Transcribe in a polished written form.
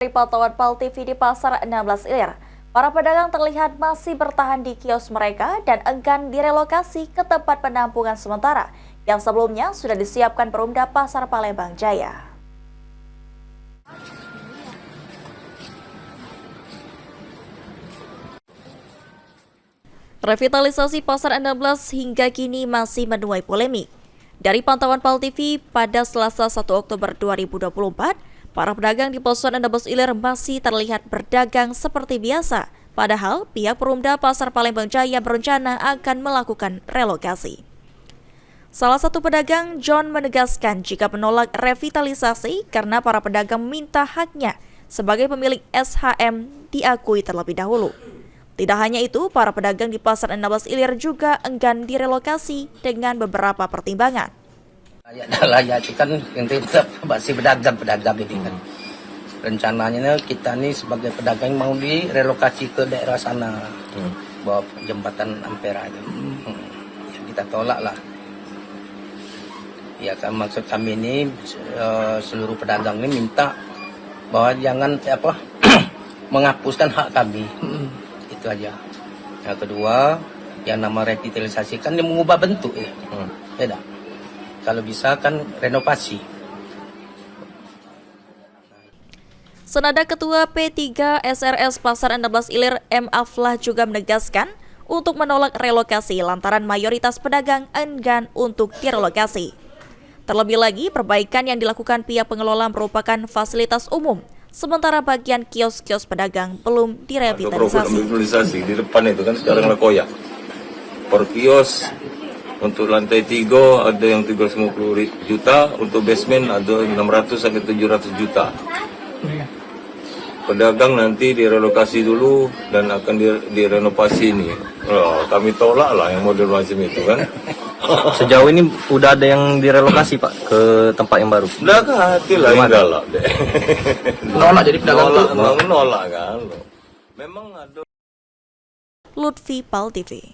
Dari pantauan PAL TV di Pasar 16 Ilir, para pedagang terlihat masih bertahan di kios mereka dan enggan direlokasi ke tempat penampungan sementara yang sebelumnya sudah disiapkan Perumda Pasar Palembang Jaya. Revitalisasi Pasar 16 hingga kini masih menuai polemik. Dari pantauan PAL TV pada Selasa 1 Oktober 2024, para pedagang di Pasar 16 Ilir masih terlihat berdagang seperti biasa. Padahal pihak Perumda Pasar Palembang Jaya berencana akan melakukan relokasi. Salah satu pedagang, John, menegaskan jika menolak revitalisasi karena para pedagang meminta haknya sebagai pemilik SHM diakui terlebih dahulu. Tidak hanya itu, para pedagang di Pasar 16 Ilir juga enggan direlokasi dengan beberapa pertimbangan. Layak itu kan masih pedagang ini kan. Rencananya kita nih sebagai pedagang mau direlokasi ke daerah sana, bawa jembatan Ampera itu. Ya, kita tolak lah. Ya kan maksud kami ini seluruh pedagang ini minta bahwa jangan menghapuskan hak kami. Itu aja. Yang kedua, yang nama revitalisasi kan dia mengubah bentuk ya. Beda. Kalau bisa kan renovasi. Senada Ketua P3 SRS Pasar 16 Ilir M. Aflah juga menegaskan untuk menolak relokasi lantaran mayoritas pedagang enggan untuk direlokasi. Terlebih lagi, perbaikan yang dilakukan pihak pengelola merupakan fasilitas umum, sementara bagian kios-kios pedagang belum direvitalisasi. Di depan itu kan sekarang koyak. Per kios untuk lantai 3 ada yang 350 juta, untuk basement ada 600 sampai 700 juta. Pedagang nanti direlokasi dulu dan akan direnovasi ini. Kami tolak lah yang model macam itu kan. Sejauh ini udah ada yang direlokasi Pak ke tempat yang baru? Udah kan hati lah yang galak deh. Nolak jadi pedagang nolak kan. Memang ada. Lutfi, PAL TV.